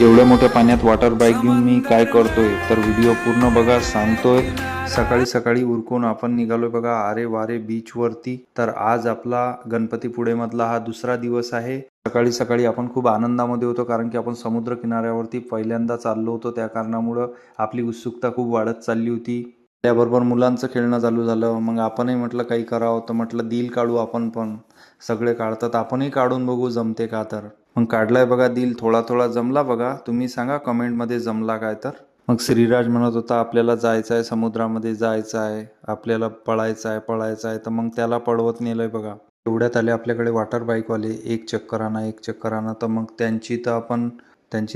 एवढ्या मोठ्या पाण्यात वॉटर बाईक घेऊन मी काय करतोय तर व्हिडिओ पूर्ण बघा सांगतोय. सकाळी सकाळी उरकून आपण निघालोय बघा आरे वारे बीच वरती. तर आज आपला गणपतीपुळे मधला हा दुसरा दिवस आहे. सकाळी सकाळी आपण खूप आनंदामध्ये होतो कारण की आपण समुद्र किनाऱ्यावरती पहिल्यांदा चाललो होतो. त्या कारणामुळं आपली उत्सुकता खूप वाढत चालली होती. त्याबरोबर मुलांचं खेळणं चालू झालं. मग आपणही म्हटलं काही करावं तर म्हटलं दिल काढू आपण पण. सगळे काढतात आपणही काढून बघू जमते का तर. मग काढलाय बघा दिल. थोडा थोडा जमला बघा. तुम्ही सांगा कमेंटमध्ये जमला काय तर. मग श्रीराज म्हणत होता आपल्याला जायचं आहे, समुद्रामध्ये जायचं आहे, आपल्याला पळायचं आहे. तर मग त्याला पळवत नेलंय बघा. एवढ्यात आले आपल्याकडे वॉटर बाईकवाले. एक चक्कर आणा. तर मग त्यांची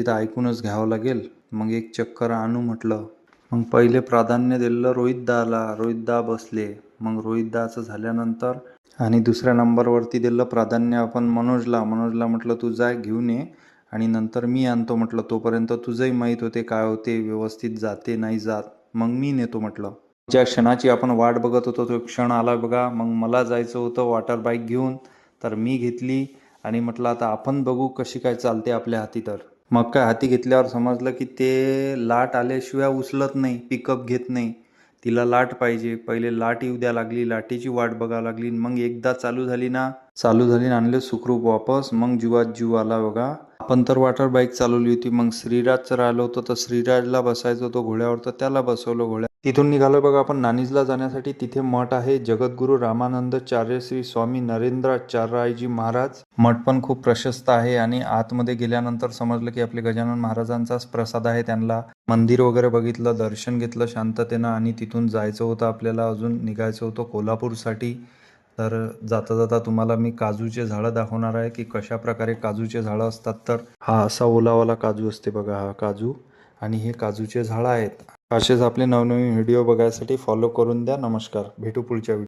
तर ऐकूनच घ्यावं लागेल. मग एक चक्कर आणू म्हटलं. मग पहिले प्राधान्य दिलं रोहितदाला. रोहितदा बसले. मग रोहितदाचं झाल्यानंतर आणि दुसऱ्या नंबरवरती दिलं प्राधान्य आपण मनोजला. मनोजला म्हटलं तू जाय घेऊन ये आणि नंतर मी आणतो म्हटलं. तोपर्यंत तुझंही माहीत होते काय होते, व्यवस्थित जाते नाही जात. मग मी नेतो म्हटलं. ज्या क्षणाची आपण वाट बघत होतो तो क्षण आला बघा. मग मला जायचं होतं वॉटर बाईक घेऊन. तर मी घेतली आणि म्हटलं आता आपण बघू कशी काय चालते आपल्या हाती. तर मग काय हाती घेतल्यावर समजलं की ते लाट आल्याशिवाय उचलत नाही, पिकअप घेत नाही. तिला लाट पाहिजे. पहिले लाट येऊ द्या लागली, लाटेची वाट बघावं लागली. मग एकदा चालू झाली ना आणले सुखरूप वापस. मग जीवात जीव आला बघा. आपण तर वॉटर बाईक चालवली होती. मग श्रीराजचं राहिलं होतं तर श्रीराजला बसायचं होतं घोड्यावर तर त्याला बसवलं घोड्या. तिथून निघालो बघा आपण नाणीजला जाण्यासाठी. तिथे मठ आहे जगद्गुरू रामानंदाचार्य श्री स्वामी नरेंद्राचार्यजी महाराज. मठ पण खूप प्रशस्त आहे आणि आतमध्ये गेल्यानंतर समजलं की आपले गजानन महाराजांचाच प्रसाद आहे. त्यांना मंदिर वगैरे बघितलं, दर्शन घेतलं शांततेनं आणि तिथून जायचं होतं आपल्याला. अजून निघायचं होतं कोल्हापूरसाठी. तर जाता जाता तुम्हाला मी काजूचे झाडं दाखवणार आहे की कशा प्रकारे काजूचे झाडं असतात. तर हा असा ओलावाला काजू असते बघा, हा काजू. आणि हे काजूचे झाडं आहेत. असेच आपले नवनवीन व्हिडिओ बघायसाठी फॉलो करून द्या. नमस्कार, भेटू पुढच्या व्हिडिओ.